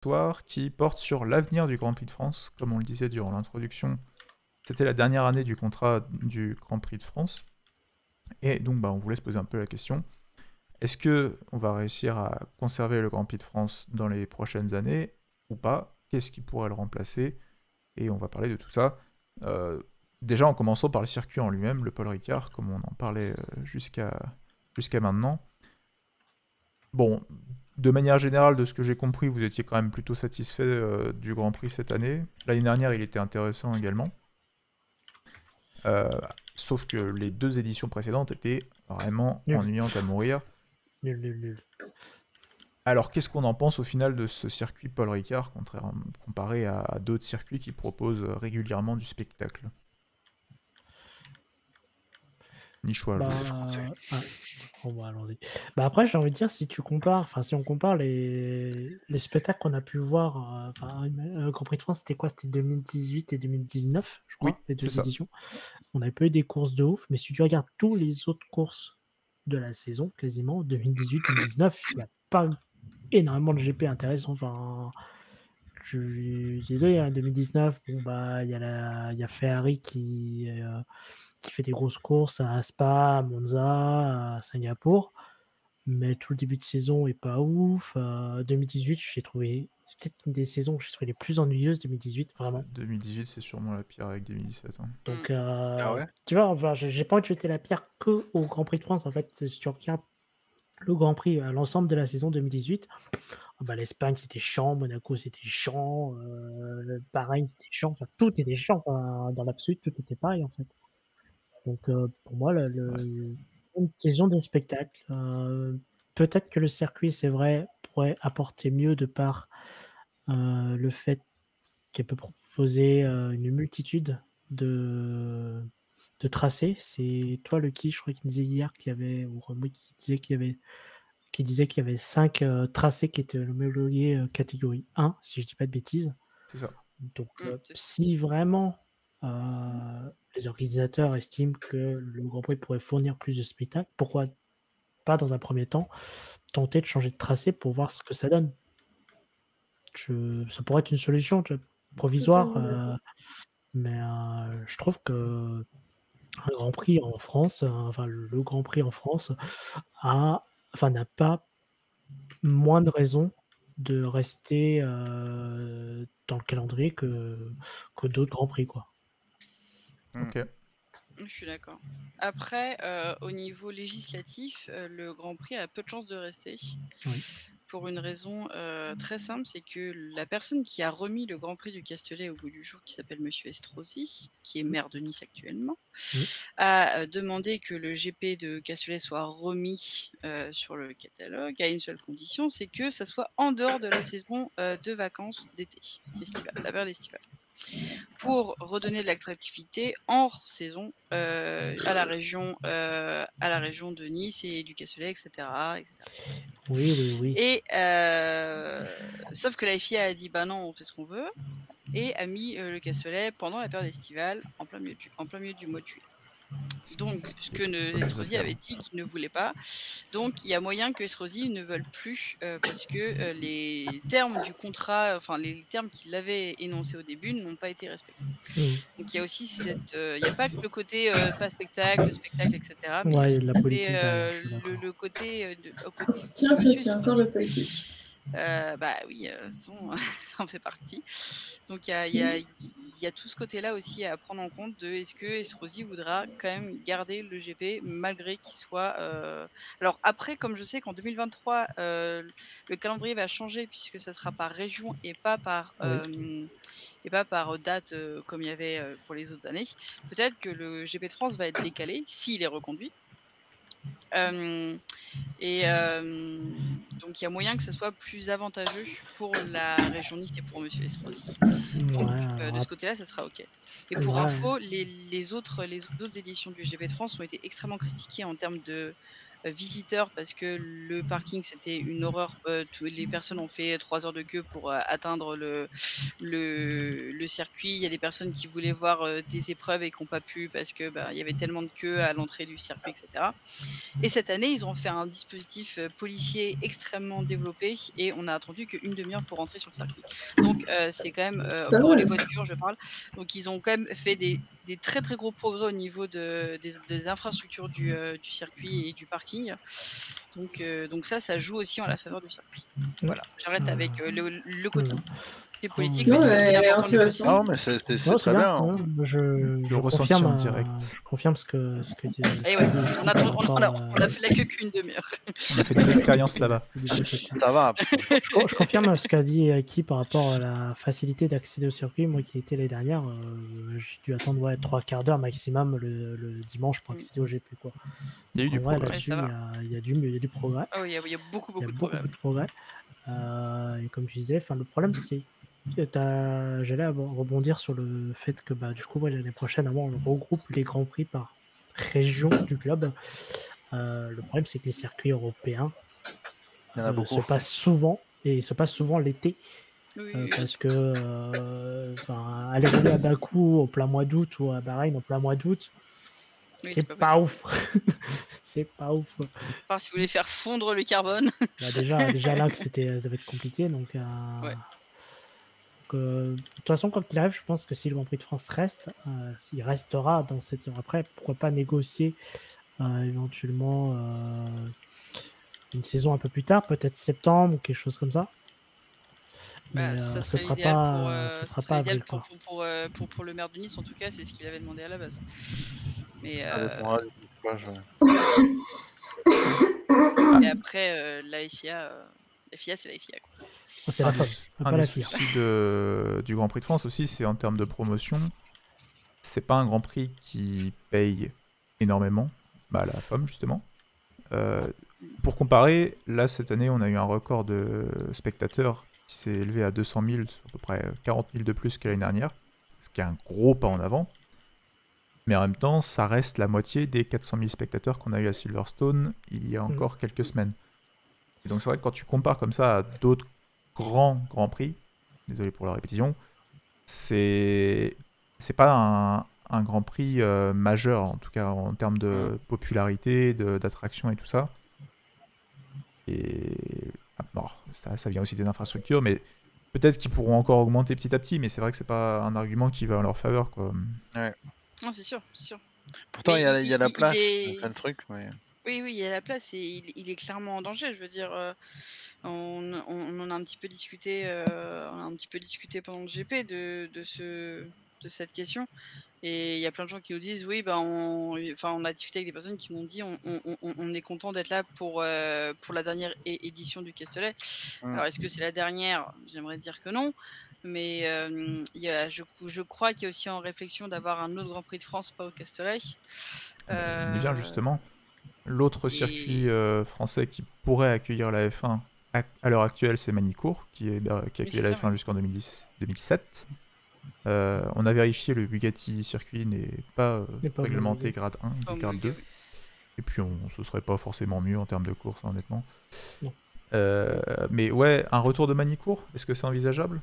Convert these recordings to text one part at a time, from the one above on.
histoire qui porte sur l'avenir du Grand Prix de France. Comme on le disait durant l'introduction, c'était la dernière année du contrat du Grand Prix de France. Et donc, on voulait se poser un peu la question, est-ce que on va réussir à conserver le Grand Prix de France dans les prochaines années ou pas? Qu'est-ce qui pourrait le remplacer? Et on va parler de tout ça. Euh, Déjà en commençant par le circuit en lui-même, le Paul Ricard, comme on en parlait jusqu'à maintenant. Bon, de manière générale, de ce que j'ai compris, vous étiez quand même plutôt satisfait du Grand Prix cette année. L'année dernière, il était intéressant également. Euh, Sauf que les deux éditions précédentes étaient vraiment Nul. ennuyantes à mourir. Nul. Alors, qu'est-ce qu'on en pense au final de ce circuit Paul Ricard comparé à d'autres circuits qui proposent régulièrement du spectacle? Nichois, je vous laisse. Bon, allons-y. Après, j'ai envie de dire, si on compare les spectacles qu'on a pu voir, Grand Prix de France, c'était quoi? C'était 2018 et 2019, je Oui, crois, les c'est deux ça. éditions. On n'avait pas eu des courses de ouf, mais si tu regardes tous les autres courses de la saison, quasiment, 2018-2019, il n'y a pas eu énormément de GP intéressants. Je suis désolé, en 2019, il y a Ferrari qui fait des grosses courses à Spa, à Monza, à Singapour, mais tout le début de saison est pas ouf. 2018, c'est peut-être une des saisons que j'ai trouvé les plus ennuyeuses, 2018, vraiment. 2018, c'est sûrement la pire avec 2017. Hein. Donc, Ah ouais? tu vois, j'ai pas envie de jeter la pierre que au Grand Prix de France. En fait, si tu regardes le Grand Prix à l'ensemble de la saison 2018, l'Espagne c'était chiant, Monaco c'était chiant, Bahreïn c'était chiant, enfin tout était chiant, dans l'absolu, tout était pareil en fait. Donc pour moi, Ouais. une question de spectacle. Peut-être que le circuit, c'est vrai, pourrait apporter mieux de par le fait qu'elle peut proposer une multitude de, de tracés. C'est toi, Lucky, je crois qu'il disait hier qu'il y avait, ou Romy qui disait qu'il y avait 5 tracés qui étaient homologués catégorie 1, si je dis pas de bêtises. C'est ça. Donc, C'est ça. si vraiment les organisateurs estiment que le Grand Prix pourrait fournir plus de spectacles, pourquoi pas dans un premier temps tenter de changer de tracé pour voir ce que ça donne? Ça pourrait être une solution provisoire, Totalement d'accord. mais je trouve que un Grand Prix en France, le Grand Prix en France n'a pas moins de raisons de rester dans le calendrier que d'autres Grands Prix, quoi. Ok. Je suis d'accord. Après, au niveau législatif, le Grand Prix a peu de chances de rester. Oui. Pour une raison très simple, c'est que la personne qui a remis le Grand Prix du Castellet au bout du jour, qui s'appelle Monsieur Estrosi, qui est maire de Nice actuellement, a demandé que le GP de Castellet soit remis sur le catalogue à une seule condition, c'est que ça soit en dehors de la saison de vacances d'été, la période estivale, pour redonner de l'attractivité hors saison à la région de Nice et du Castellet, etc. Oui. Et sauf que la FIA a dit bah non, on fait ce qu'on veut, et a mis le Castellet pendant la période estivale, en plein milieu du mois de juillet. Donc, ce que Estrosi avait dit qu'il ne voulait pas. Donc, il y a moyen que Estrosi ne veuille plus parce que les termes du contrat, les termes qu'il avait énoncés au début n'ont pas été respectés. Donc, il y a aussi il n'y a pas que le côté pas spectacle, etc. Mais il y a Ouais, aussi il y a de la politique derrière, je suis d'accord. le côté Tiens, Monsieur encore le politique. oui, ça en fait partie. Donc il y a tout ce côté-là aussi à prendre en compte de est-ce que Estrosi voudra quand même garder le GP malgré qu'il soit alors après, comme je sais qu'en 2023 le calendrier va changer puisque ça sera par région et pas par date comme il y avait pour les autres années. Peut-être que le GP de France va être décalé s'il est reconduit. Donc il y a moyen que ça soit plus avantageux pour la région Nice et pour Monsieur Estrosi. Donc de ce côté-là, ça sera OK. Et pour info, les autres éditions du GP de France ont été extrêmement critiquées en termes de visiteurs parce que le parking c'était une horreur. Les personnes ont fait 3 heures de queue pour atteindre le circuit. Il y a des personnes qui voulaient voir des épreuves et qui n'ont pas pu parce que il y avait tellement de queue à l'entrée du circuit, etc. Et cette année, ils ont fait un dispositif policier extrêmement développé et on a attendu qu'une demi-heure pour rentrer sur le circuit. Donc c'est quand même pour les voitures, je parle. Donc ils ont quand même fait des très très gros progrès au niveau des infrastructures du circuit et du parking. Donc ça joue aussi en la faveur du circuit. Voilà, j'arrête avec le côté politique, mais Non, c'est aussi elle est important de le intéressante. préciser. Non, mais c'est Non, très bien. hein. Je ressenti confirme, en direct. je confirme ce que dit. Et ouais, on a fait la queue qu'une demi-heure. On a fait des expériences là-bas. Ça va. Je confirme ce qu'a dit Aki par rapport à la facilité d'accéder au circuit. Moi qui étais l'année dernière, j'ai dû attendre 3 quarts d'heure maximum le dimanche pour accéder au GP. Quoi. Il y a eu du progrès. progrès. Là-dessus, il y a du progrès. Ah oui, il y a beaucoup de progrès. Et comme tu disais, le problème c'est j'allais rebondir sur le fait que du coup l'année prochaine on regroupe les grands prix par région du club. Le problème c'est que les circuits européens se passent souvent l'été. Parce que aller rouler à Bakou au plein mois d'août ou à Bahreïn au plein mois d'août, c'est pas ouf. C'est pas ouf. Enfin, si vous voulez faire fondre le carbone. Déjà là que ça va être compliqué. Donc, de toute façon, quoi qu'il arrive, je pense que si le Grand Prix de France reste, il restera dans cette saison. Après, pourquoi pas négocier éventuellement une saison un peu plus tard, peut-être septembre ou quelque chose comme ça. Mais ça ce sera pas avril, pour le maire de Nice, en tout cas, c'est ce qu'il avait demandé à la base. Mais et après, la FIA, c'est la FIA. Quoi. C'est la FOM, pas la FIA. Du Grand Prix de France aussi, c'est en termes de promotion. C'est pas un Grand Prix qui paye énormément. La FOM, justement. Pour comparer, là, cette année, on a eu un record de spectateurs qui s'est élevé à 200 000, à peu près 40 000 de plus que l'année dernière, ce qui est un gros pas en avant. Mais en même temps, ça reste la moitié des 400 000 spectateurs qu'on a eu à Silverstone il y a encore quelques semaines. Et donc c'est vrai que quand tu compares comme ça à d'autres grands prix, désolé pour la répétition, c'est pas un Grand Prix majeur, en tout cas en termes de popularité, d'attraction et tout ça. Et ça vient aussi des infrastructures, mais peut-être qu'ils pourront encore augmenter petit à petit, mais c'est vrai que c'est pas un argument qui va en leur faveur, quoi. Ouais. Non, c'est sûr. Pourtant, il y a la place, il y a plein de trucs. Mais... Oui, il y a la place et il est clairement en danger. Je veux dire, on en a un petit peu discuté, pendant le GP de cette question. Et il y a plein de gens qui nous disent oui, on a discuté avec des personnes qui m'ont dit on est content d'être là pour la dernière édition du Castellet. Alors est-ce que c'est la dernière? J'aimerais dire que non. Mais je crois qu'il y a aussi en réflexion d'avoir un autre Grand Prix de France, pas au Castellet. Bien justement, l'autre circuit français qui pourrait accueillir la F1 à l'heure actuelle, c'est Magny-Cours, qui accueille la F1 jusqu'en 2017. On a vérifié, le Bugatti circuit n'est pas réglementé grade 1, grade 2. Et puis ce serait pas forcément mieux en termes de course, honnêtement. Mais ouais, un retour de Magny-Cours, est-ce que c'est envisageable?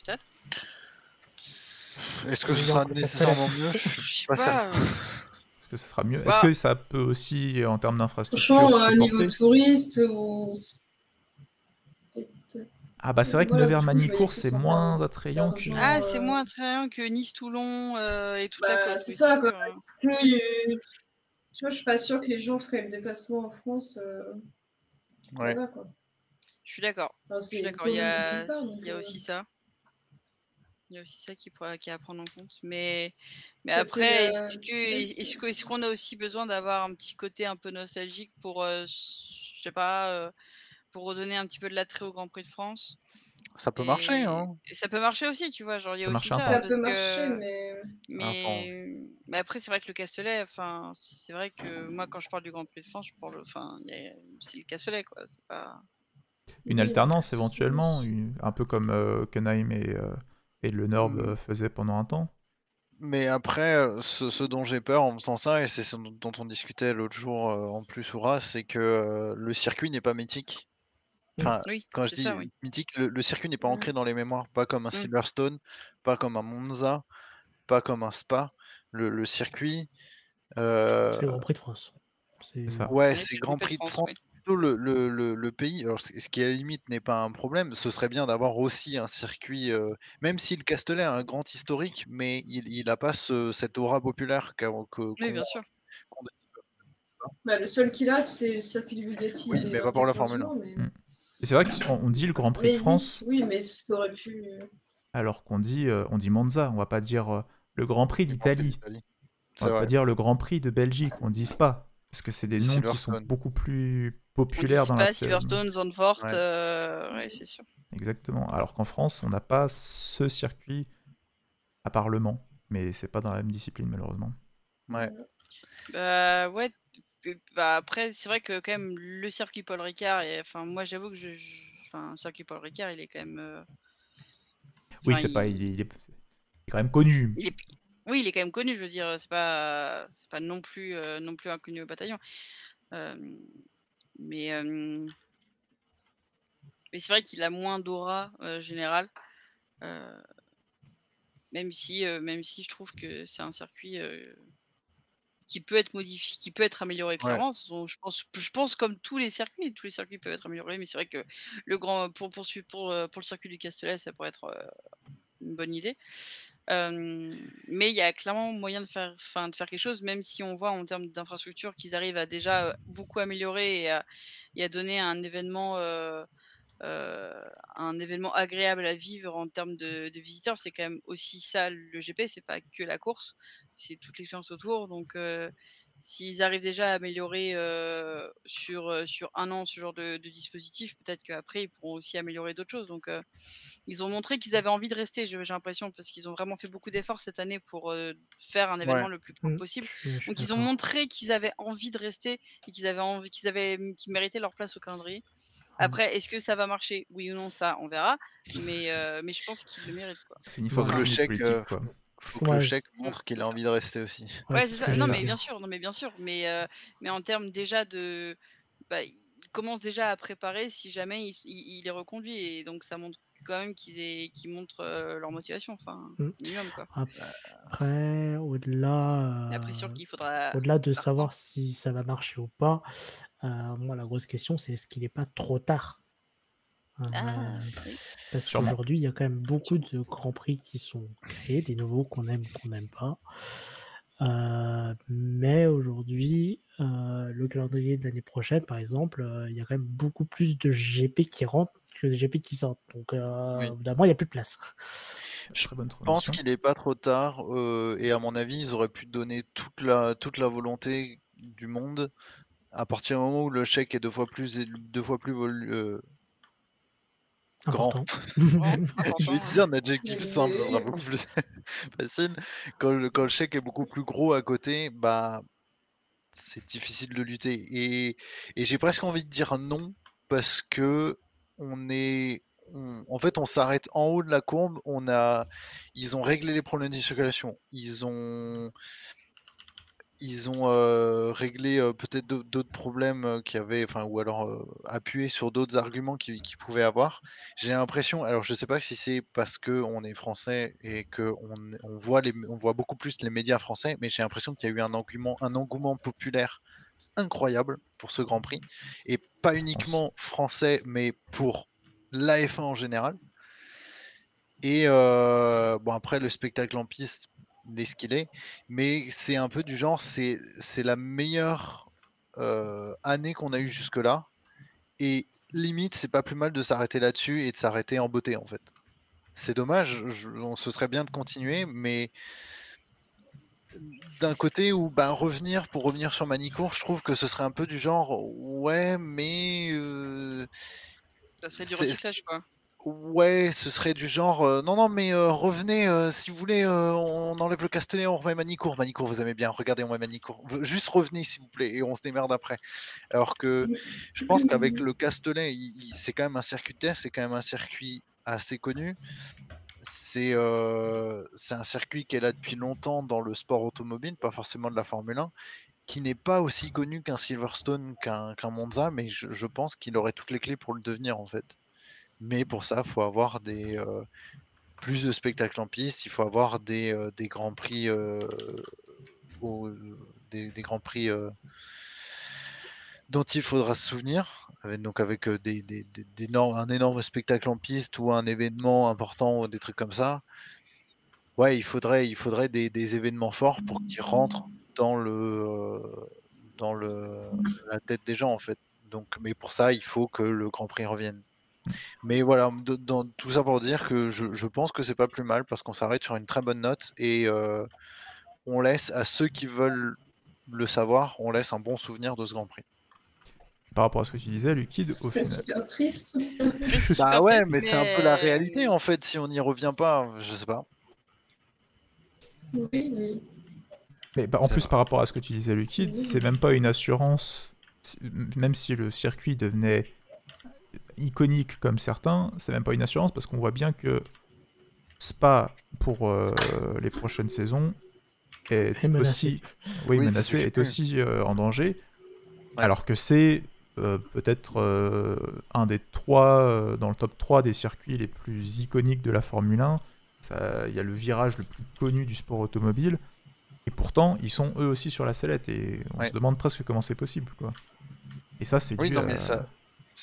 Peut-être. Est-ce que ce sera nécessairement mieux? Je suis pas certain. Est-ce que ce sera mieux? Est-ce que ça peut aussi, en termes d'infrastructure, franchement, niveau touriste ou... c'est vrai que Nevers-Magny-Cours, c'est moins attrayant que... c'est moins attrayant que Nice-Toulon et tout ça. C'est ça, quoi. Tu vois, je suis pas sûre que les gens feraient le déplacement en France. Voilà, quoi. Je suis d'accord. Il y a aussi ça. Il y a aussi ça qui est à prendre en compte. Mais après, est-ce qu'on a aussi besoin d'avoir un petit côté un peu nostalgique pour, je sais pas, pour redonner un petit peu de l'attrait au Grand Prix de France? Ça peut marcher, hein. Et ça peut marcher aussi, tu vois. Genre, il y a aussi ça. Ça peut marcher, mais après, c'est vrai que le Castellet, c'est vrai que moi, quand je parle du Grand Prix de France, c'est le Castellet, quoi. C'est pas... Une alternance éventuellement, un peu comme Kenheim et Le Norb faisaient pendant un temps. Mais après, ce dont j'ai peur en faisant ça, et c'est ce dont on discutait l'autre jour, en plus Oura, c'est que, le circuit n'est pas mythique. Enfin, Oui, quand je c'est dis ça, oui. mythique, le circuit n'est pas Mmh. ancré dans les mémoires, pas comme un Mmh. Silverstone, pas comme un Monza, pas comme un Spa. Le circuit, C'est le Grand heu Prix de France. C'est ça. ouais, Oui, c'est puis le Grand GP de Prix de France, France, oui. plutôt le pays. Alors ce qui à la limite n'est pas un problème, ce serait bien d'avoir aussi un circuit, même si le Castellet a un grand historique, mais il a pas cette aura populaire Oui, bien sûr. qu'ont des Bah, le seul qu'il a, c'est le circuit du Bugatti oui, des mais pas 24 pour la heures du Formule 1. Mans, mais... Mm. Et c'est vrai qu'on dit le Grand Prix de Mais France, oui, mais ça aurait pu... alors qu'on dit Monza. On va pas dire le Grand Prix Le Grand Prix d'Italie. d'Italie. On C'est va pas vrai. dire le Grand Prix de Belgique. On dit Spa. Parce que c'est des Et noms qui sont Silverstone. beaucoup plus On dit populaires dans la... Spa, Silverstone, Zandvoort, Ouais. ouais, c'est sûr. Exactement. Alors qu'en France, on n'a pas ce circuit à part Le Mans. Mais c'est pas dans la même discipline, malheureusement. Ouais. Bah ouais, bah après c'est vrai que quand même le circuit Paul Ricard, enfin moi j'avoue que enfin circuit Paul Ricard il est quand même, Oui, enfin c'est pas... il est quand même connu. il est, oui il est quand même connu, je veux dire c'est pas non plus non plus inconnu au bataillon, Euh, mais mais c'est vrai qu'il a moins d'aura générale, euh, même si je trouve que c'est un circuit qui peut être modifié, qui peut être amélioré Ouais. clairement. Je pense comme tous les circuits peuvent être améliorés, mais c'est vrai que le grand pour le circuit du Castellet, ça pourrait être une bonne idée. Mais il y a clairement moyen de faire quelque chose, même si on voit en termes d'infrastructure qu'ils arrivent à déjà beaucoup améliorer et à donner un événement agréable à vivre en termes de visiteurs. C'est quand même aussi ça le GP, c'est pas que la course, c'est toute l'expérience autour. Donc, s'ils arrivent déjà à améliorer sur un an ce genre de dispositif, peut-être qu'après ils pourront aussi améliorer d'autres choses. Donc, ils ont montré qu'ils avaient envie de rester, j'ai l'impression, parce qu'ils ont vraiment fait beaucoup d'efforts cette année pour faire un Ouais. événement le plus propre possible. Je suis Donc, ils ont d'accord. montré qu'ils avaient envie de rester et qu'ils méritaient leur place au calendrier. Après, est-ce que ça va marcher? Oui ou non, ça, on verra. Mais je pense qu'il le mérite, quoi. C'est une Faut que le fortune chèque, politique, quoi. faut que le Ouais, chèque Mmh, montre qu'il c'est a ça. envie de rester aussi. ouais, Ouais, c'est c'est ce ça. que Non, j'allais mais dire. bien sûr, non, mais bien sûr. Mais en termes déjà bah, il commence déjà à préparer si jamais il est reconduit. Et donc, ça montre quand même qu'ils montrent leur motivation, enfin, Mm. minimum, quoi. Après, Et après, sûr au-delà qu'il faudra au-delà de faire ça. savoir si ça va marcher ou pas, moi, la grosse question, c'est est-ce qu'il n'est pas trop tard? Ah, oui. Parce Sûrement. qu'aujourd'hui, il y a quand même beaucoup de grands prix qui sont créés, des nouveaux qu'on aime ou qu'on n'aime pas. Mais aujourd'hui, le calendrier de l'année prochaine, par exemple, il y a quand même beaucoup plus de GP qui rentrent que de GP qui sortent. Donc, Oui. au bout d'un moment, il n'y a plus de place. Je Très bonne pense transition. qu'il est pas trop tard, et à mon avis, ils auraient pu donner toute la volonté du monde à partir du moment où le chèque est 2 fois plus grand. Important. Grand, Je vais important, ouais. dire un adjectif simple, ce sera Mais... beaucoup plus facile. Quand le chèque est beaucoup plus gros à côté, bah, c'est difficile de lutter. Et j'ai presque envie de dire non, parce que en fait, on s'arrête en haut de la courbe. Ils ont réglé les problèmes de circulation. Ils ont réglé peut-être d'autres problèmes qu'il y avait, enfin, ou alors appuyé sur d'autres arguments qu'ils pouvaient avoir. J'ai l'impression, alors je sais pas si c'est parce que on est français et que on voit beaucoup plus les médias français, mais j'ai l'impression qu'il y a eu un engouement populaire incroyable pour ce Grand Prix, et pas uniquement français, mais pour l'AF1 en général. Et bon, après, le spectacle en piste, il est ce qu'il est, mais c'est un peu du genre, c'est la meilleure année qu'on a eue jusque-là, et limite, c'est pas plus mal de s'arrêter là-dessus et de s'arrêter en beauté, en fait. C'est dommage, ce serait bien de continuer, mais d'un côté où pour revenir sur Manicourt, je trouve que ce serait un peu du genre, ouais, mais Ça serait du c'est recyclage, quoi. ouais, ce serait du genre, non, non, mais revenez, si vous voulez, on enlève le Castellet, on remet Manicourt. Manicourt, vous aimez bien, regardez, on met Manicourt. Juste revenez, s'il vous plaît, et on se démerde après. Alors que je pense qu'avec le Castellet, c'est quand même un circuit de test, c'est quand même un circuit assez connu. c'est un circuit qui est là depuis longtemps dans le sport automobile, pas forcément de la Formule 1, qui n'est pas aussi connu qu'un Silverstone, qu'un Monza, mais je pense qu'il aurait toutes les clés pour le devenir, en fait. Mais pour ça, il faut avoir plus de spectacles en piste, il faut avoir des grands prix, des grands prix dont il faudra se souvenir, avec un énorme spectacle en piste ou un événement important ou des trucs comme ça. Ouais, il faudrait des événements forts pour qu'ils rentrent dans la tête des gens, en fait. Donc, mais pour ça, il faut que le Grand Prix revienne. Mais voilà, dans tout ça pour dire que je pense que c'est pas plus mal parce qu'on s'arrête sur une très bonne note et on laisse à ceux qui veulent le savoir, on laisse un bon souvenir de ce Grand Prix. Par rapport à ce que tu disais, Liquide, au C'est final. super triste. Bah ouais, mais c'est un peu la réalité en fait, si on n'y revient pas, je sais pas. Oui, oui. Mais en C'est plus, vrai. par rapport à ce que tu disais, Liquide, c'est même pas une assurance. Même si le circuit devenait iconique comme certains, c'est même pas une assurance parce qu'on voit bien que Spa, pour les prochaines saisons, est Et menacé. aussi, oui, Oui, ça menacé, suffit est plus. aussi en danger. Ouais. Alors que c'est peut-être un des trois, dans le top 3 des circuits les plus iconiques de la Formule 1. Il y a le virage le plus connu du sport automobile. Et pourtant, ils sont eux aussi sur la sellette. Et on Ouais. se demande presque comment c'est possible, quoi. Et ça, c'est Oui, dû non, à... mais ça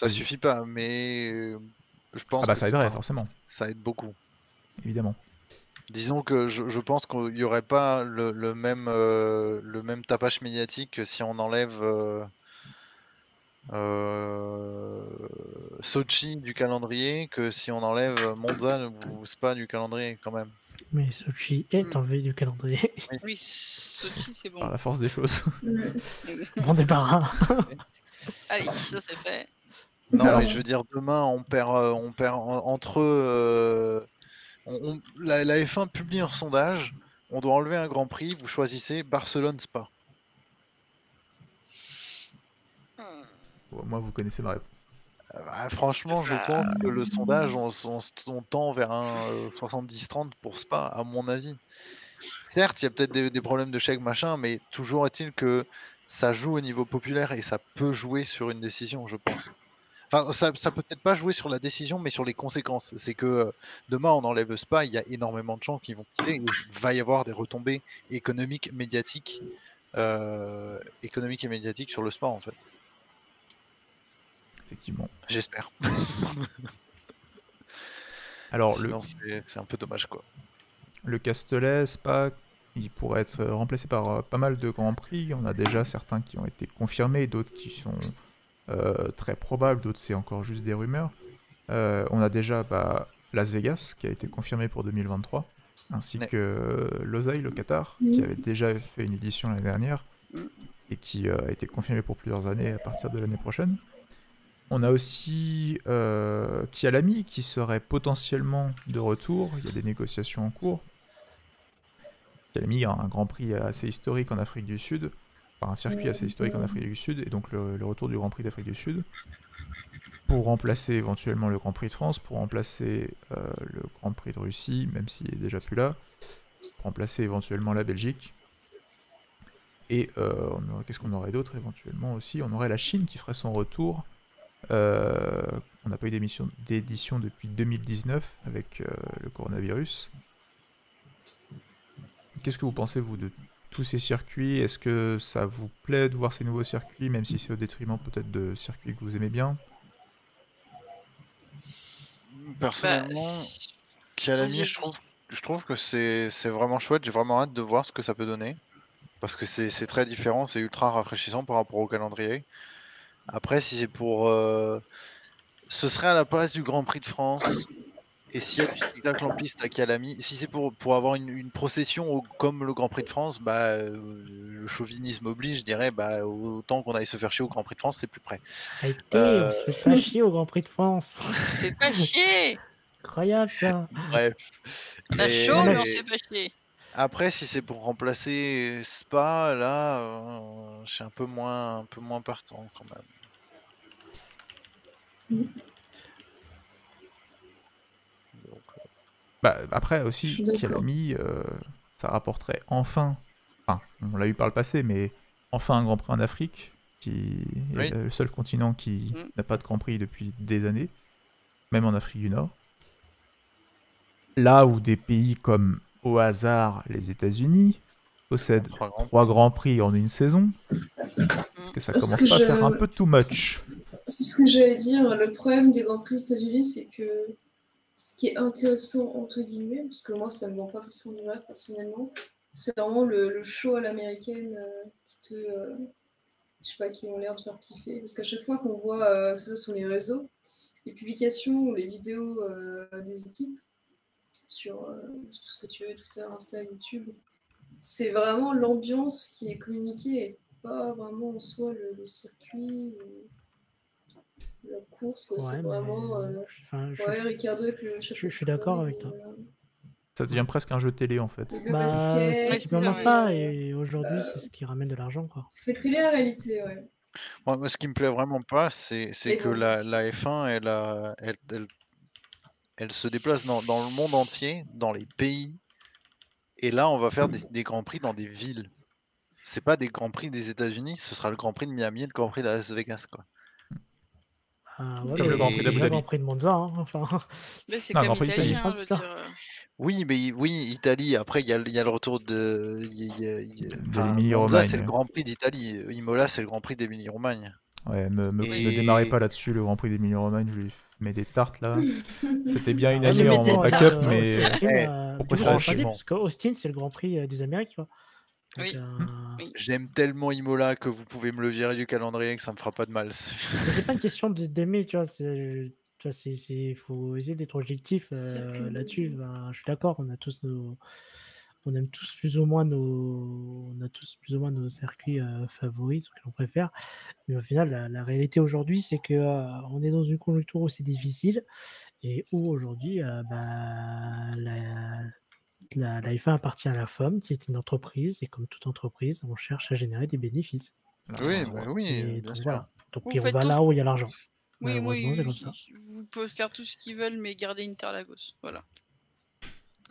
Vas-y. suffit pas, mais je Ah pense bah que ça aiderait, forcément, ça aide beaucoup. évidemment. Disons que je pense qu'il n'y aurait pas le même tapage médiatique si on enlève Sochi du calendrier que si on enlève Monza ou Spa du calendrier quand même. Mais Sochi est enlevé du calendrier. Oui, Sochi, c'est bon. Par la force des choses. Bon débarras. Allez, ça c'est fait. Non, Alors- mais je veux dire, demain, on perd entre la F1 publie un sondage, on doit enlever un Grand Prix, vous choisissez Barcelone-Spa. Moi, vous connaissez ma réponse. Bah, franchement, je pense que le sondage, on tend vers un 70-30 pour Spa, à mon avis. Certes, il y a peut-être des problèmes de chèque, machin, mais toujours est-il que ça joue au niveau populaire et ça peut jouer sur une décision, je pense. Enfin, ça peut peut-être pas jouer sur la décision, mais sur les conséquences. C'est que demain, on enlève Spa, il y a énormément de gens qui vont quitter et il va y avoir des retombées économiques, médiatiques sur le sport, en fait. Effectivement. J'espère. Alors, Sinon, c'est un peu dommage, quoi. le Castellet, Spa, il pourrait être remplacé par pas mal de grands prix. On a déjà certains qui ont été confirmés, d'autres qui sont très probables, d'autres c'est encore juste des rumeurs. On a déjà Las Vegas qui a été confirmé pour 2023, ainsi Ouais. que Losail au Qatar, qui avait déjà fait une édition l'année dernière et qui a été confirmé pour plusieurs années à partir de l'année prochaine. On a aussi Kyalami qui serait potentiellement de retour. Il y a des négociations en cours. Kyalami a un Grand Prix assez historique en Afrique du Sud, enfin un circuit assez historique en Afrique du Sud, et donc le retour du Grand Prix d'Afrique du Sud, pour remplacer éventuellement le Grand Prix de France, pour remplacer le Grand Prix de Russie, même s'il est déjà plus là, pour remplacer éventuellement la Belgique. Et qu'est-ce qu'on aurait d'autre éventuellement aussi? On aurait la Chine qui ferait son retour. On n'a pas eu d'édition depuis 2019 avec le coronavirus. Qu'est-ce que vous pensez, vous, de tous ces circuits? Est-ce que ça vous plaît de voir ces nouveaux circuits, même si c'est au détriment peut-être de circuits que vous aimez bien? Personnellement, Kyalami, Vas-y, je trouve que c'est vraiment chouette. J'ai vraiment hâte de voir ce que ça peut donner. Parce que c'est très différent, c'est ultra rafraîchissant par rapport au calendrier. Après, si c'est pour... ce serait à la place du Grand Prix de France. Et s'il y a du spectacle en piste à Kyalami, si c'est pour avoir une procession comme le Grand Prix de France, bah, le chauvinisme oblige, je dirais, bah, autant qu'on aille se faire chier au Grand Prix de France, c'est plus près. Arrêtez, on se fait pas chier au Grand Prix de France. fais pas chier. Incroyable ça. Bref. On a chaud, mais on se fait pas chier. Après, si c'est pour remplacer Spa, là, je suis un peu moins partant quand même. Donc, Bah, après Je aussi, suis d'accord. Kialami, ça rapporterait enfin, enfin, on l'a eu par le passé, mais enfin un Grand Prix en Afrique, qui est Oui. le seul continent qui Mm. n'a pas de Grand Prix depuis des années, même en Afrique du Nord. Là où des pays comme, au hasard, les États-Unis possèdent 3 Grands Prix en une saison, est-ce que ça Parce commence que pas à faire un je- peu too much? C'est ce que j'allais dire. Le problème des Grands Prix aux États-Unis, c'est que ce qui est intéressant, entre guillemets, parce que moi, ça me vend pas forcément du rêve personnellement, c'est vraiment le show à l'américaine qui te. Je sais pas, qui ont l'air de faire kiffer. Parce qu'à chaque fois qu'on voit, que ce soit sur les réseaux, les publications ou les vidéos des équipes, sur tout ce que tu veux, Twitter, Insta, YouTube, c'est vraiment l'ambiance qui est communiquée et pas vraiment en soi le circuit ou la course, quoi. C'est Ouais, vraiment. mais enfin, Ouais, Ricardo avec le chapeau je suis de d'accord paille avec toi. Ça devient presque un jeu télé en fait. et le Bah, basket. c'est Ouais, typiquement c'est ça, ça, et aujourd'hui, c'est ce qui ramène de l'argent, quoi. Ça fait télé en réalité, ouais. Moi, ce qui me plaît vraiment pas, c'est Mais que bon. la F1, elle se déplace dans le monde entier, dans les pays, et là, on va faire des Grands Prix dans des villes. C'est pas des Grands Prix des États-Unis, ce sera le Grand Prix de Miami et le Grand Prix de Las Vegas, quoi. Ouais, Comme le Grand Prix d'Abu déjà Dhabi. Grand Prix de Monza, hein, enfin. Mais c'est Non, comme Grand Prix l'Italie, d'Italie. hein, je veux dire. Oui, mais oui, Italie. Après, il y a le retour de. De Monza, c'est le l'Émilie-Romagne. Grand Prix d'Italie. Imola, c'est le Grand Prix d'Émilie-Romagne. Ouais, me Et- démarrez pas là-dessus, le Grand Prix d'Émilie-Romagne, je lui mets des tartes là. C'était bien une Ah, année mais en des backup, tartes. mais Austin, pourquoi du ça coup, reste c'est chez pratique, moi parce que Austin, c'est le Grand Prix des Amériques, tu vois. Donc, Oui. Oui. J'aime tellement Imola que vous pouvez me le virer du calendrier que ça me fera pas de mal. Mais c'est pas une question d'aimer, tu vois. Faut essayer d'être objectif Circuit là-dessus. Brésil. Ben, je suis d'accord, on aime tous plus ou moins nos circuits favoris, ce que l'on préfère. Mais au final, la réalité aujourd'hui, c'est que on est dans une conjoncture où c'est difficile et où aujourd'hui, la F1 appartient à la FOM, qui est une entreprise, et comme toute entreprise, on cherche à générer des bénéfices. Oui, bah oui, Et bien donc sûr. voilà. Donc, Vous et on faites va tout là ce- où il y a l'argent. Oui, Malheureusement, oui, c'est comme ça. vous pouvez faire tout ce qu'ils veulent, mais garder Interlagos. Voilà.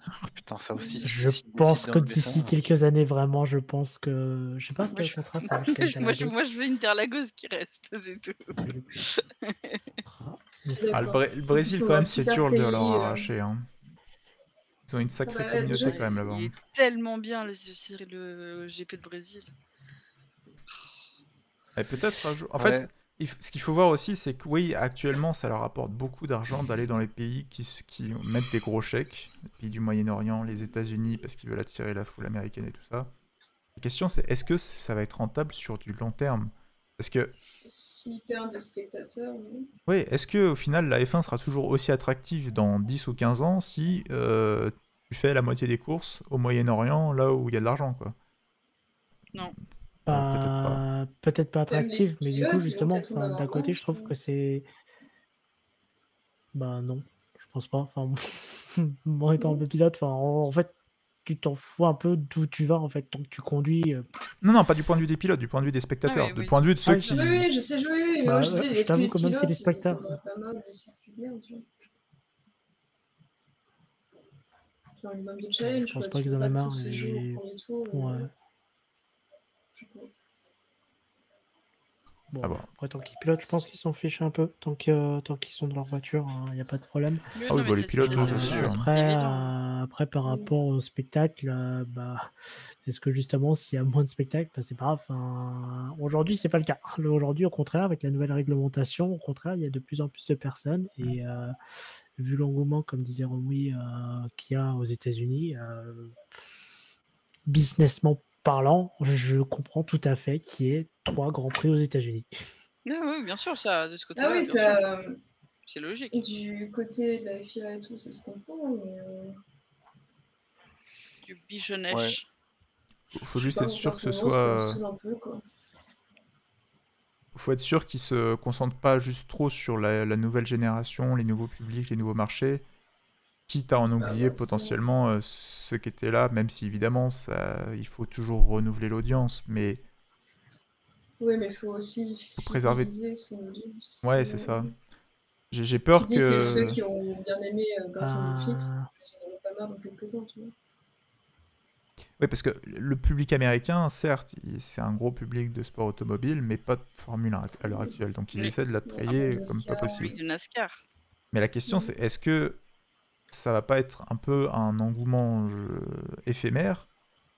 Oh, putain, ça aussi, Je s'ils pense décident que d'enlever ça. d'ici quelques années, vraiment, je pense que. Je sais pas Moi, quel je- contrat ça va jusqu'à Interlagos. moi, je veux Interlagos qui reste, c'est tout. Je suis Ah, d'accord. le Brésil, Ils sont quand un même, c'est super dur de leur pays, arracher. Hein. Ils ont une sacrée bah, communauté déjà, quand même là-bas. Il est tellement bien le GP de Brésil. Et peut-être un jour. En Ouais. fait, ce qu'il faut voir aussi, c'est que oui, actuellement, ça leur apporte beaucoup d'argent d'aller dans les pays qui mettent des gros chèques, les pays du Moyen-Orient, les États-Unis, parce qu'ils veulent attirer la foule américaine et tout ça. La question, c'est est-ce que ça va être rentable sur du long terme? Parce que, s'ils perdent des spectateurs, oui. oui, est-ce que au final, la F1 sera toujours aussi attractive dans 10 ou 15 ans si tu fais la moitié des courses au Moyen-Orient, là où il y a de l'argent, quoi? Peut-être pas. Peut-être pas Même les attractif, mais du pilotes, coup, ils vont justement, peut-être en avoir d'un côté, marre, je trouve je que c'est. Bah non, je pense pas. Enfin, moi étant un peu pilote, en fait, tu t'en fous un peu d'où tu vas, en fait, tant que tu conduis. Non, pas du point de vue des pilotes, du point de vue des spectateurs, mais du oui. point de vue de ceux Ah oui. qui... Oui, je sais, oui, mais Bah, moi je sais, je t'avoue les que même si pilotes, les ils spectateurs. faudrait pas mal des circuits bien, tu vois. Genre les mêmes de challenge, Je pense quoi. pas Tu qu'ils peux en pas aient que marre. tout se joue au premier tour. Ouais. Ah Bon, bon. après, tant qu'ils pilotent, je pense qu'ils s'en fichent un peu. Tant qu'ils sont dans leur voiture, il n'y a pas de problème. Oui, Ah oui, non, bah, mais les ça, pilotes, ça, oui, c'est c'est sûr. Après, évident. après, par rapport au spectacle, est-ce que justement, s'il y a moins de spectacles, c'est pas grave. Aujourd'hui, c'est pas le cas. Aujourd'hui, au contraire, avec la nouvelle réglementation, au contraire, il y a de plus en plus de personnes. Et vu l'engouement, comme disait Romy, qu'il y a aux États-Unis, businessment parlant, je comprends tout à fait qu'il y ait 3 grands prix aux États-Unis. Oui, bien sûr, ça, de ce côté-là, Ah oui, bien sûr. ça. C'est logique. Du côté de la FIA et tout, ça se comprend, mais. Du bichonnèche. Faut juste être sûr que ce Ça soit... me saoule un peu, quoi. Faut être sûr qu'ils se concentrent pas juste trop sur la nouvelle génération, les nouveaux publics, les nouveaux marchés, quitte à en oublier ouais, potentiellement ceux qui étaient là, même si évidemment il faut toujours renouveler l'audience, mais Oui, mais il faut aussi préserver. fidéliser son audience. Ouais, c'est ça. J'ai peur Qui dit que ceux que... qui ont bien aimé grâce à Netflix, ils en ont pas marre dans quelques temps, tu vois. Oui, parce que le public américain, certes, c'est un gros public de sport automobile, mais pas de Formule 1 à l'heure actuelle. Donc ils Oui. essaient de Non, l'attrayer c'est comme pas NASCAR. possible. Public de NASCAR. Mais la question, c'est est-ce que ça va pas être un peu un engouement éphémère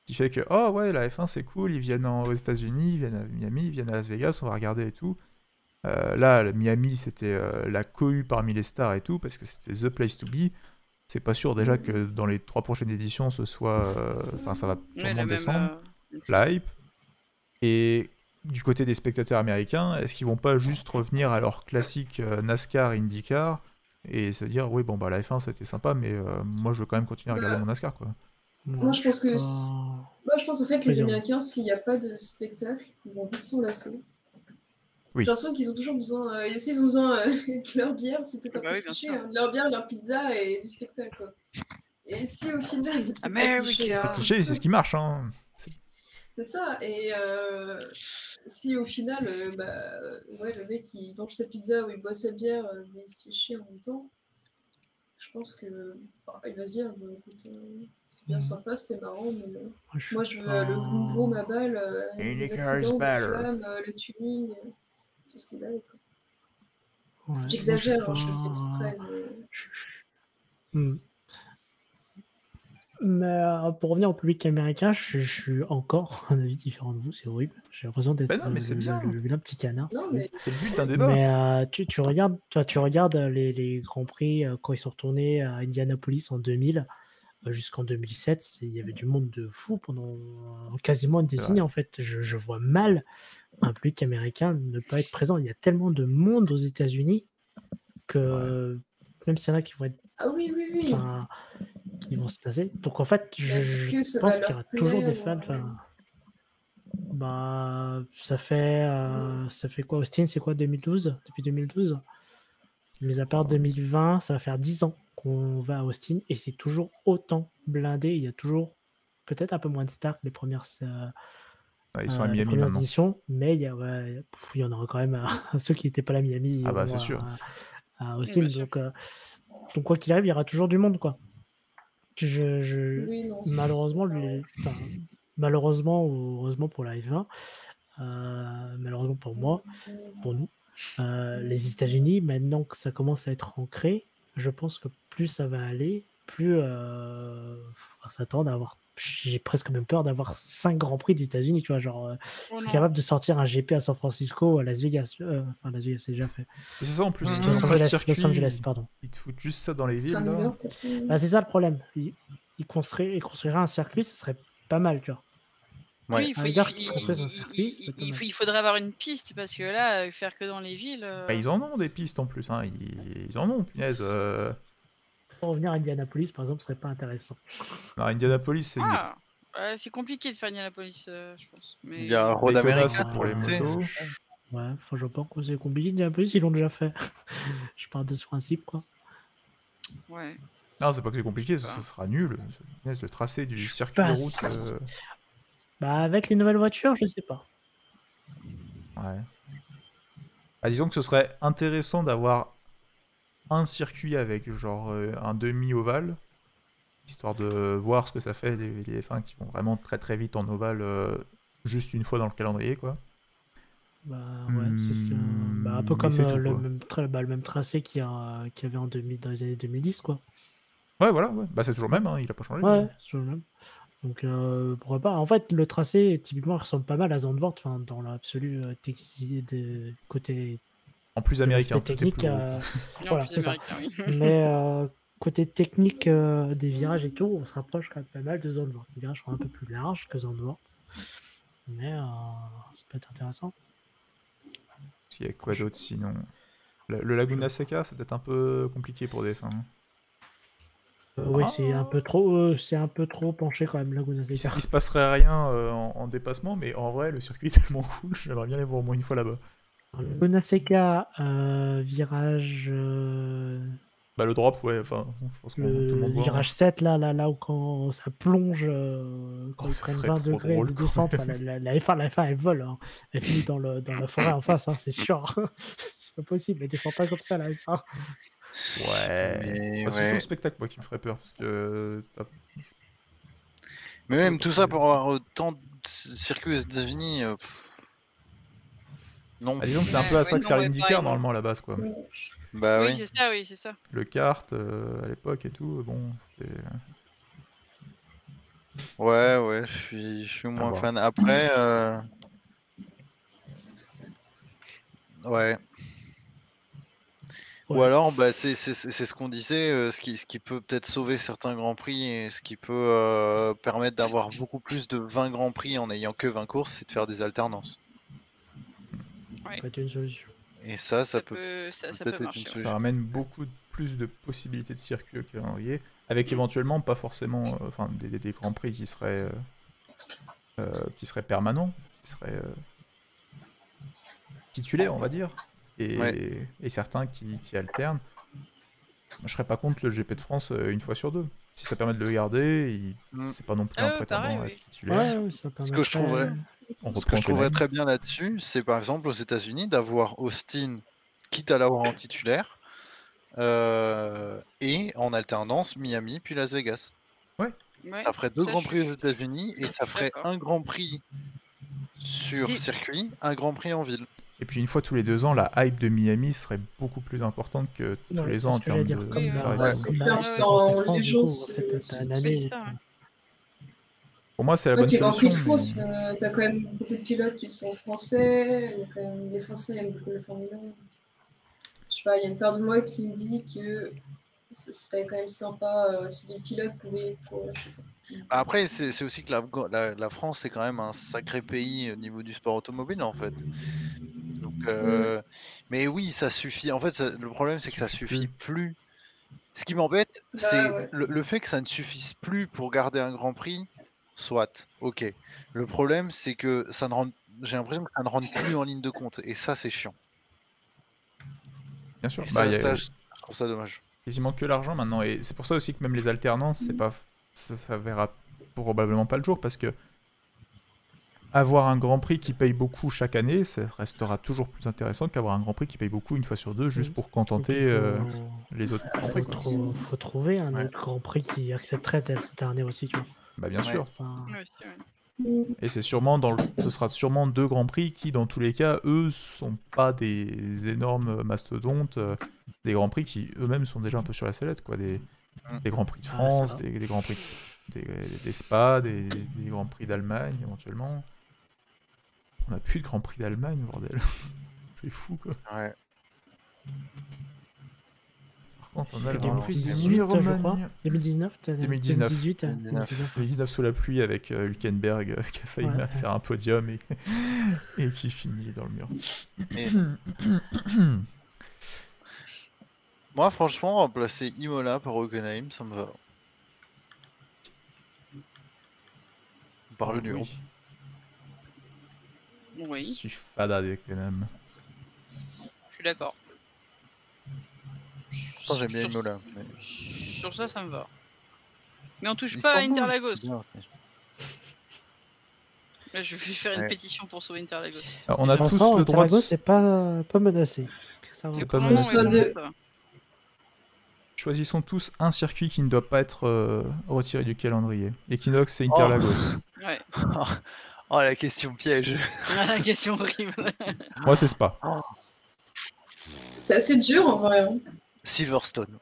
qui fait que, oh ouais, la F1 c'est cool, ils viennent aux États-Unis, ils viennent à Miami, ils viennent à Las Vegas, on va regarder et tout. Là, le Miami, c'était la cohue parmi les stars et tout, parce que c'était the place to be. C'est pas sûr déjà que dans les 3 prochaines éditions, ce soit. Enfin, ça va Ouais, sûrement le descendre, même. la hype. Et du côté des spectateurs américains, est-ce qu'ils vont pas juste revenir à leur classique NASCAR, IndyCar et se dire, oui, bon, bah la F1 c'était sympa, mais moi je veux quand même continuer à regarder mon NASCAR, quoi. Moi, je pense que moi, je pense en fait que les Vas-y, Américains, s'il n'y a pas de spectacle, ils vont vite s'en lasser. Oui. J'ai l'impression qu'ils ont toujours besoin, ils ont besoin de leur bière, c'était un Bah peu oui, bien cliché, sûr. hein, de leur bière, leur pizza et du spectacle, quoi. Et si au final, c'est très America. cliché, C'est hein. cliché, c'est ce qui marche, hein. C'est ça, et si au final, ouais, le mec il mange sa pizza ou il boit sa bière, mais il se fait chier en même temps, je pense que il va se dire, bah, écoute, c'est bien sympa, c'était marrant, mais moi je veux le vroom vroom à balle, des IndyCar is accidents, des better. flammes, le tuning, tout ce qu'il a. Ouais, J'exagère, moi, je je le sais fais pas. exprès. Mais pour revenir au public américain, je suis encore un avis différent de vous, c'est horrible. J'ai l'impression d'être Ben non, mais c'est bien. le vilain petit canard. Non, c'est mais C'est le but d'un débat. Mais tu regardes les Grands Prix quand ils sont retournés à Indianapolis en 2000 jusqu'en 2007, il y avait du monde de fou pendant quasiment une décennie en fait. Je vois mal un public américain ne pas être présent. Il y a tellement de monde aux États-Unis que même s'il y en a qui vont être ah oui, oui, oui. enfin, qui vont se passer. Donc en fait, Est-ce que ça pense va qu'il y leur aura toujours des plaire, fans. Bah, ça fait quoi Austin, c'est quoi 2012 Depuis 2012 Mais à part 2020, ça va faire 10 ans qu'on va à Austin et c'est toujours autant blindé. Il y a toujours peut-être un peu moins de stars que les premières, Ils sont à les Miami premières maintenant. éditions, mais il y en aura quand même ceux qui n'étaient pas là à Miami. Ah bah vont c'est sûr. à Austin, bien sûr. donc quoi qu'il arrive, il y aura toujours du monde, quoi. Oui, non, malheureusement, malheureusement ou heureusement pour la F1, malheureusement pour moi, pour nous, les États-Unis, maintenant que ça commence à être ancré, je pense que plus ça va aller, plus on va s'attendre à avoir. J'ai presque même peur d'avoir 5 Grands Prix des États-Unis, tu vois, genre, ils sont capables de sortir un GP à San Francisco ou à Las Vegas. Enfin, Las Vegas, c'est déjà fait. C'est ça en plus, ils Los n'ont pas de Angeles, circuit. Los Angeles, pardon. Ils te foutent juste ça dans les ce villes sera New là. York, après. Bah, c'est ça le problème. Ils construiraient un circuit, ce serait pas mal, tu vois. Ouais. Oui, Il il faudrait avoir une piste parce que là, faire que dans les villes. Bah, ils en ont des pistes en plus, hein. Ils en ont, punaise. Pour revenir à Indianapolis, par exemple, ce serait pas intéressant. Non, Indianapolis, c'est nul. Ah, c'est compliqué de faire Indianapolis, je pense. Mais... Il y a Road Daytona, America c'est pour les tu sais, motos. Ouais, enfin, je pense que c'est compliqué. Indianapolis, ils l'ont déjà fait. Je pars de ce principe, quoi. Ouais. Non, c'est pas que c'est compliqué, ça sera nul. Punaise, le tracé du Je suis circuit pas de route. sûr. Bah, avec les nouvelles voitures, je sais pas. Ouais. Ah, disons que ce serait intéressant d'avoir un circuit avec genre un demi-ovale, histoire de voir ce que ça fait les F1 qui vont vraiment très très vite en ovale juste une fois dans le calendrier, quoi. Bah, ouais, c'est un peu mais comme c'est tout, le quoi. même tracé qu'il y avait dans les années 2010, quoi. Ouais, voilà, ouais. Bah, c'est toujours le même, hein, il a pas changé. Ouais, c'est toujours le même. Donc, pourquoi pas. En fait, le tracé, typiquement, ressemble pas mal à Zandvoort, enfin, dans l'absolu côté En plus de américain, l'aspect tout est technique. plus gros. Voilà, c'est ça. Oui. Mais côté technique des virages et tout, on se rapproche quand même pas mal de Zandvoort. Les virages sont un peu plus larges que Zandvoort. Mais ça peut être intéressant. Il y a quoi d'autre sinon? Le Laguna Seca, c'est peut-être un peu compliqué pour des F1. Oui, c'est un peu trop penché quand même, Laguna Seca. Il se passerait rien en dépassement, mais en vrai, le circuit est tellement cool, j'aimerais bien aller voir au moins une fois là-bas. Laguna Seca, virage. Bah, le drop, ouais, enfin, je pense qu'on tout le monde voit. Virage 7, là où quand ça plonge, quand ils ça prennent serait 20 trop degrés drôle, de quoi. descente, la F1 elle vole, hein. Elle finit dans la forêt en face, hein, c'est sûr. C'est pas possible, elle descend pas comme ça la F1. Ouais. Mais Bah, c'est surtout ouais. le spectacle, moi, qui me ferait peur. Parce que Mais même tout ça pour avoir autant de circuits aux États-Unis, non. disons que c'est un peu à ça que non, sert ouais, l'IndyCar, pareil, non. normalement, à la base, quoi. Bah Oui, oui. c'est ça, oui, c'est ça. Le kart, à l'époque et tout, bon, c'était... Ouais, je suis moins voir. fan. Après, ouais. Ou Ouais. alors, bah, c'est ce qu'on disait, ce qui peut peut-être sauver certains grands prix et ce qui peut permettre d'avoir beaucoup plus de 20 grands prix en n'ayant que 20 courses, c'est de faire des alternances. Ouais. Ça peut être une solution. Et ça Ça peut peut, ça peut-être peut être une marcher. Ouais. Ça solution. ramène beaucoup plus de possibilités de circuits au calendrier, avec éventuellement pas forcément, enfin des grands prix qui seraient permanents, qui seraient titulaires, on va dire, et certains qui alternent. Je serais pas contre le GP de France une fois sur deux. Si ça permet de le garder, c'est pas non plus un prétendant pareil, à oui. être titulaire. Ouais, ça Ce que je trouverais, On ce que reprend je trouverais Hockenheim. très bien là-dessus, c'est par exemple aux États-Unis d'avoir Austin, quitte à l'avoir en titulaire, et en alternance Miami puis Las Vegas. Ouais. Ça ferait 2 grands prix aux États-Unis et ça ferait d'accord. un grand prix sur circuit, un grand prix en ville. Et puis une fois tous les 2 ans, la hype de Miami serait beaucoup plus importante que tous Ouais, les c'est ans ce en que j'allais termes dire. de Comme stars et la tout. c'est comme clair, la c'est Grand en Prix de France, du légion, coup, c'est- en fait, t'as une Oui, année. c'est ça, ouais. Pour moi, c'est la Ouais, bonne puis Grand Prix de solution. France, mais- t'as quand même beaucoup de pilotes qui sont français. Il y a quand même... Les Français aiment beaucoup le Formule 1. Je sais pas, il y a une part de moi qui me dit que ce serait quand même sympa si les pilotes pouvaient courir chez eux. Après, c'est aussi que la France, c'est quand même un sacré pays au niveau du sport automobile, en fait. Donc, mais oui, ça suffit. En fait, le problème, c'est que ça suffit plus. Ce qui m'embête, c'est ouais. le fait que ça ne suffise plus pour garder un Grand Prix. Soit, ok. Le problème, c'est que ça ne rentre. J'ai l'impression que ça ne rentre plus en ligne de compte, et ça, c'est chiant. Bien sûr, Et bah, ça, y a je trouve ça dommage. quasiment que l'argent maintenant. Et c'est pour ça aussi que même les alternances, c'est pas, ça verra probablement pas le jour, parce que avoir un Grand Prix qui paye beaucoup chaque année, ça restera toujours plus intéressant qu'avoir un Grand Prix qui paye beaucoup une fois sur deux, juste pour contenter les autres Grands Prix. quoi. Faut trouver un autre Grand Prix qui accepterait d'être alterné aussi, tu vois. Bah bien sûr. Ouais, c'est vrai. Et c'est sûrement ce sera sûrement 2 Grands Prix qui, dans tous les cas, eux, sont pas des énormes mastodontes, des Grands Prix qui eux-mêmes sont déjà un peu sur la sellette, quoi. Des Grands Prix de France, des Grands Prix des Spa, des Grands Prix d'Allemagne éventuellement. On a plus de Grand Prix d'Allemagne, bordel. C'est fou, quoi. Ouais. Par contre, on a le Grand Prix 2018, je crois. d'Emilie-Romagne. 2019 2019. 2018 2019 sous la pluie avec Hülkenberg qui a failli faire un podium et qui finit dans le mur. Moi, franchement, remplacer Imola par Hockenheim, ça me va. Par le Nürburgring. Oui. Je suis fada des Hockenheim. Je suis d'accord. J'aime bien Imola. Mais... Sur ça, ça me va. Mais on touche pas à Interlagos. Là, je vais faire une pétition pour sauver Interlagos. Alors, on a tous le droit Interlagos, c'est pas menacé. C'est pas menacé. Choisissons tous un circuit qui ne doit pas être retiré du calendrier. Equinox, c'est Interlagos. Ouais. Oh, la question piège. La question horrible. Moi, c'est Spa. C'est assez dur en vrai. Hein. Silverstone.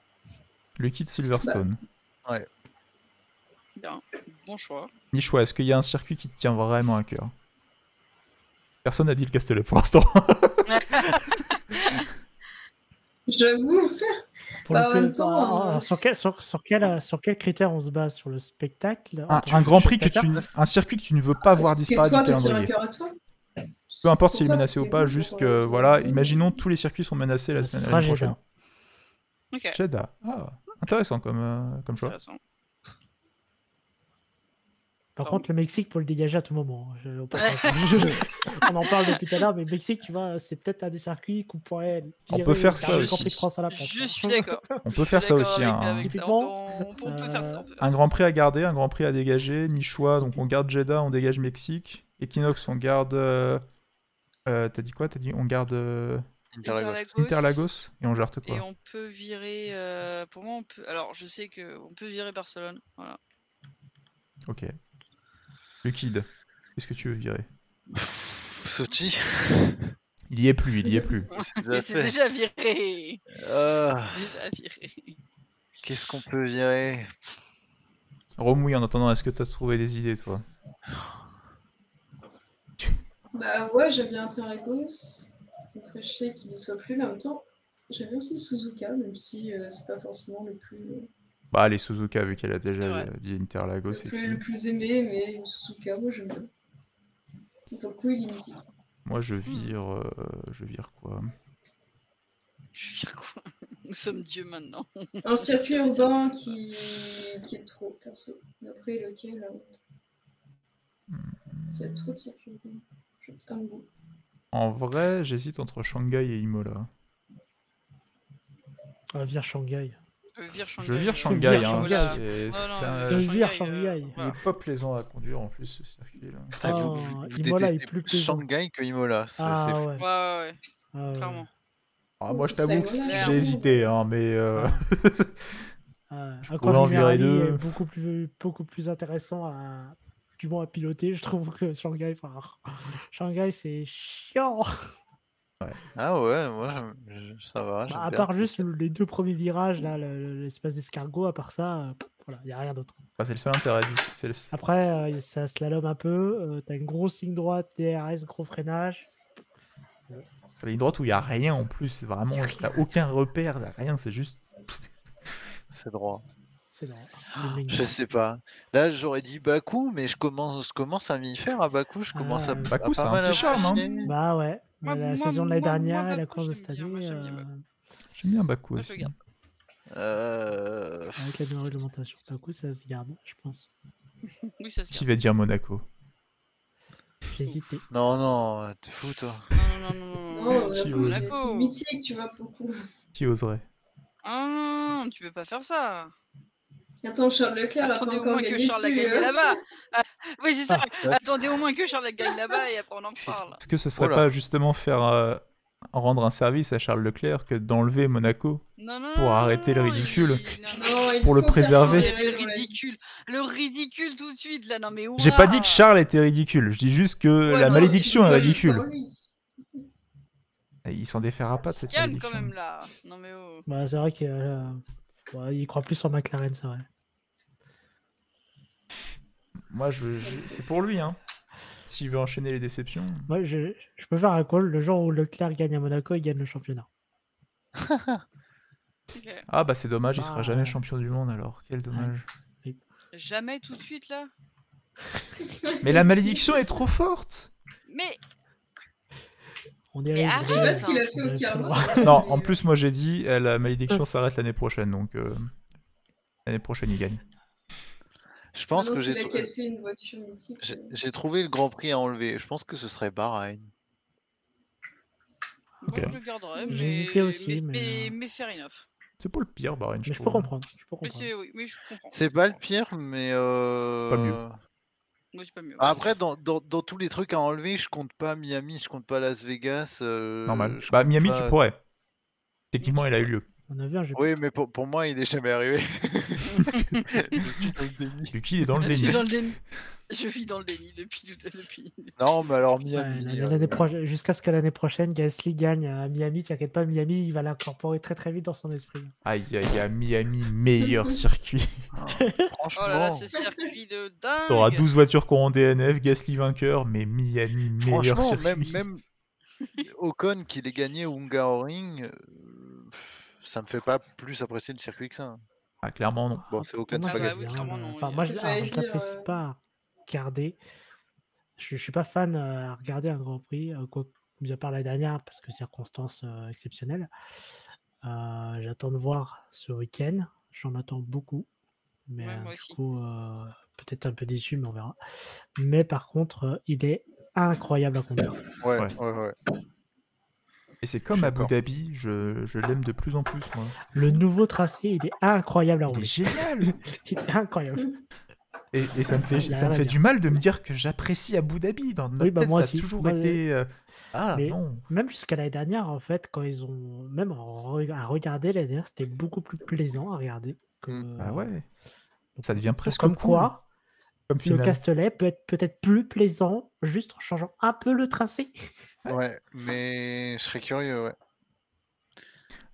Liquid Silverstone. Ouais. Bien, bon choix. Nichois, est-ce qu'il y a un circuit qui te tient vraiment à cœur? Personne n'a dit le Castellet pour l'instant. J'avoue. En même temps, sur quel critère on se base? Sur le spectacle? Un Grand Prix un circuit que tu ne veux pas voir disparaître du calendrier. Peu importe s'il est menacé ou pas, juste que voilà, imaginons tous les circuits sont menacés la semaine prochaine. Okay. Jeddah. Ah, intéressant comme choix. Intéressant. Par contre, le Mexique, pour le dégager à tout moment. On en parle depuis tout à l'heure, mais le Mexique, tu vois, c'est peut-être un des circuits qu'on pourrait tirer. On peut faire ça aussi. Grand Prix de France à la place. Je suis d'accord. On peut faire ça aussi. Typiquement, on peut faire ça. Un Grand Prix à garder, un Grand Prix à dégager. Nichois, donc on garde Jeddah, on dégage Mexique. Equinox, on garde. T'as dit quoi? T'as dit on garde. Interlagos. Interlagos et on gère Et quoi? on peut virer. Pour moi, on peut. Alors, je sais qu'on peut virer Barcelone. Voilà. Ok. Liquide. Qu'est-ce que tu veux virer? Sochi. Il y est plus, il y est plus. Mais c'est déjà viré. Ah, C'est déjà viré. Qu'est-ce qu'on peut virer? Romouille, en attendant, est-ce que t'as trouvé des idées, toi? Bah ouais, j'aime bien Interlagos. Ça me ferait chier qu'il ne soit plus, mais en même temps, j'aime bien aussi Suzuka, même si c'est pas forcément le plus, Bah, les Suzuka, vu qu'elle a C'est déjà vrai. dit Interlagos. le plus aimé, mais Suzuka, moi j'aime bien. Et pour le coup, il est mythique. Moi, je vire quoi? Je vire quoi? Nous sommes Dieu maintenant. Un circuit urbain qui est trop, perso. Mais après, lequel il y a trop de circuits urbains. Je t'aime beaucoup. En vrai, j'hésite entre Shanghai et Imola. Vire Shanghai. Vire Shanghai. Je vire Je Shanghai, vire hein. Shanghai. C'est vire Shanghai, Shanghai. Il voilà. est pas plaisant à conduire en plus, ce circuit-là. Putain, Oh, vous Imola est détestez plus plus plaisant. Shanghai que Imola. C'est Ah fou. ouais. Ouais. Ah ouais. Clairement. Ah, moi, Ce je t'avoue que serait Imola, j'ai hésité, hein, mais... Je pourrais en virer est deux. beaucoup plus intéressant du moins à piloter, je trouve, que Shanghai. Enfin, Shanghai, c'est chiant. Ah ouais, moi ça va. j'aime À bien. part juste les 2 premiers virages, là, l'espèce d'escargot, à part ça, voilà, il n'y a rien d'autre. Bah, c'est le seul intérêt du... Après, ça slalom un peu, t'as une grosse ligne droite, DRS, gros freinage. C'est la ligne droite où il n'y a rien en plus, c'est vraiment... T'as aucun repère, t'as rien, c'est juste... C'est droit. C'est drôle. C'est une ligne Je droite. sais pas. Là, j'aurais dit Bakou, mais je commence à m'y faire à Bakou. Je commence à Bakou, à c'est pas un mal petit charme, hein. apprécier. Bah ouais, Moi, la moi, saison de l'année moi, dernière moi, et la Bakou, course de j'aime cette bien, moi, année, j'aime bien Bakou. J'aime bien Bakou Moi, je aussi. le garde. avec la nouvelle réglementation, Bakou, ça se garde, je pense. Oui, ça se Qui garde. va dire Monaco? J'hésitais. Non, t'es fou, toi. Non, Qui Monaco, ose. c'est mythique, tu vois, pour le coup. Qui oserait? Ah, tu peux pas faire ça. Attends, Charles Leclerc a pas Attendez au encore moins que gagné Charles a dessus. gagné là-bas. Ah, oui, c'est ça. ouais. Attendez au moins que Charles gagne là-bas et après on en parle. Est-ce que ce serait Voilà. pas justement faire rendre un service à Charles Leclerc que d'enlever Monaco Non, non, pour non, arrêter le non, ridicule? Non, il Pour le faut préserver. persévérer Le dans la vie. ridicule. Le ridicule tout de suite là. Non mais J'ai pas dit que Charles était ridicule, je dis juste que Ouais, la non, malédiction tu est vois, juste ridicule. par lui. Et il s'en défera pas de cette Calme malédiction. quand même là. Non mais oh. Bah, c'est vrai qu'il il croit plus sur McLaren, c'est vrai. Moi, c'est pour lui, hein. S'il veut enchaîner les déceptions. Moi, je peux faire un call. Le jour où Leclerc gagne à Monaco, il gagne le championnat. Ok. Ah bah c'est dommage, il sera Ah, jamais ouais. champion du monde alors. Quel dommage. Jamais tout de suite là. Mais la malédiction est trop forte. Mais On dirait Mais une arrête, Je sais vraie- pas ce qu'il a on fait dirait au plus karma. droit. Non, en plus moi j'ai dit la malédiction s'arrête l'année prochaine, donc l'année prochaine il gagne. Je pense que j'ai cassé une voiture mythique. j'ai trouvé le Grand Prix à enlever. Je pense que ce serait Bahreïn. Ok. moi je le garderais. J'ai Mais... hésité aussi, mais fair enough. C'est pas le pire, Bahreïn, je Mais je peux trouve. comprendre. Je peux Mais comprendre. oui, mais je comprends. C'est pas le pire, mais Pas mieux. Moi c'est pas mieux. Après, dans tous les trucs à enlever, je compte pas Miami, je compte pas Las Vegas. Normal. je Bah compte Miami pas- tu pourrais. Techniquement il a eu lieu. On a vu un jeu. Oui, mais pour moi, il est jamais arrivé. Je suis dans le déni. Lucky il est dans le Je suis déni. dans le déni. Je vis dans le déni depuis. Non, mais alors Ouais, Miami. l'année prochaine, jusqu'à ce que l'année prochaine, Gasly gagne à Miami. T'inquiète pas, Miami, il va l'incorporer très très vite dans son esprit. Aïe aïe aïe, Miami, meilleur circuit. Franchement, Oh là là, ce circuit de dingue. T'auras 12 voitures qui auront DNF, Gasly vainqueur, mais Miami, meilleur franchement, circuit. même Ocon qui l'ait gagné au Hungaroring, ça me fait pas plus apprécier le circuit que ça. Ah clairement non. Bon, c'est Ocon, Moi, c'est pas bah j'aime Gasly. oui, bien, clairement, mais- non, Enfin, oui. moi, C'est je ce que j'allais l'apprécie dire, pas à regarder. Je suis pas fan à regarder un Grand Prix, quoi, mis à part la dernière, parce que circonstances exceptionnelles. J'attends de voir ce week-end. J'en attends beaucoup. Mais Ouais, moi du aussi. coup, peut-être un peu déçu, mais on verra. Mais par contre, il est incroyable à conduire. Ouais. Ouais. Et c'est Je comme suis Abu d'accord. Dhabi, je l'aime de plus en plus moi. Le nouveau tracé, il est incroyable à Il est rouler. génial. Il est incroyable. Et ça me fait, La ça me fait Lavagna. du mal de me dire que j'apprécie Abu Dhabi. Dans notre Oui, bah tête, moi ça a aussi. toujours Moi, été... Ah mais non. même jusqu'à l'année dernière, en fait, quand ils ont. Même à regarder l'année dernière, c'était beaucoup plus plaisant à regarder. Bah ouais. Donc, Ça devient donc presque comme cool quoi, comme le finale. Castellet peut être peut-être plus plaisant juste en changeant un peu le tracé. Ouais, mais je serais curieux, ouais.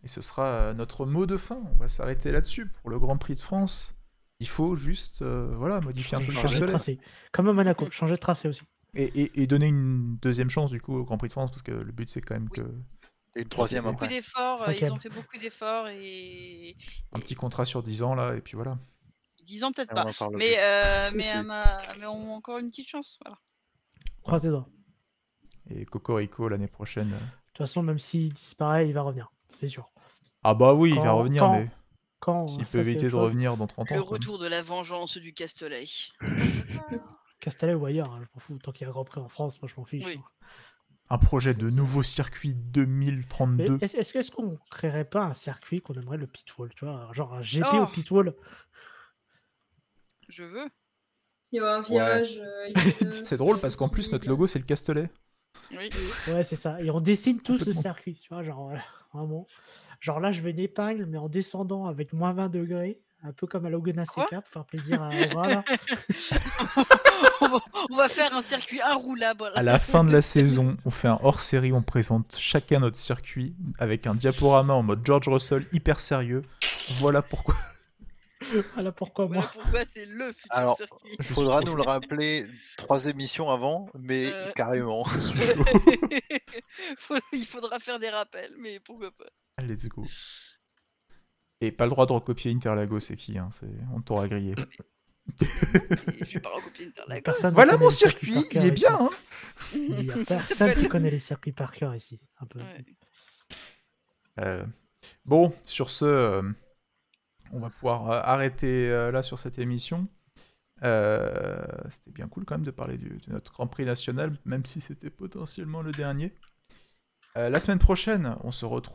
Et ce sera notre mot de fin. On va s'arrêter là-dessus pour le Grand Prix de France. Il faut juste voilà, modifier un peu le Changer de Castellet. tracé. Comme à Monaco, changer de tracé aussi. Et donner une deuxième chance du coup au Grand Prix de France, parce que le but c'est quand même Oui. que Et une Ils ont fait troisième beaucoup après. d'efforts, ils Cinquième. ont fait beaucoup d'efforts et un petit contrat sur 10 ans là, et puis voilà. 10 ans peut-être Et on pas, en parle mais plus. mais on a encore une petite chance, voilà. Croise les doigts. Et Cocorico l'année prochaine. De toute façon, même s'il disparaît, il va revenir. C'est sûr. Ah bah oui, il va Quand- revenir, quand- mais Quand s'il ça, peut c'est éviter autre de chose. revenir dans 30 ans. Le quoi. retour de la vengeance du Castellet. Castellet ou ailleurs, hein, je m'en fous. Tant qu'il y a un Grand Prix en France, moi je m'en fiche. Oui. hein. Un projet de nouveau circuit Mais 2032. est-ce qu'on créerait pas un circuit qu'on aimerait le pitfall, tu vois, genre un GP Oh. au pitfall? Je veux. Il y aura un virage. C'est drôle parce qu'en plus notre logo c'est le Castellet. Oui. Ouais, c'est ça. Et on dessine tous le Complètement. circuit, tu vois, genre vraiment. Genre là, je veux une épingle, mais en descendant avec moins 20 degrés, un peu comme à Laguna Quoi Seca, pour faire plaisir à Aura, là. on va faire un circuit inroulable. À la fin de la saison, on fait un hors-série, on présente chacun notre circuit avec un diaporama en mode George Russell hyper sérieux. Voilà pourquoi. Voilà pourquoi Voilà moi. pourquoi c'est le futur Alors, circuit. Je Faudra suis nous le rappeler 3 émissions avant, mais carrément. Je suis chaud. Il faudra faire des rappels, mais pourquoi pas. Let's go. Et pas le droit de recopier Interlagos, c'est qui hein, on t'aura grillé. Et je vais pas recopier Interlagos. Personne ne Voilà connaît mon les circuits circuit, par il est cœur bien. ici. Hein. Il y a Ça personne s'appelle- qui connaît les circuits par cœur ici. Un peu. Ouais. Bon, sur ce, on va pouvoir arrêter là sur cette émission. C'était bien cool quand même de parler de notre Grand Prix national, même si c'était potentiellement le dernier. La semaine prochaine, on se retrouve.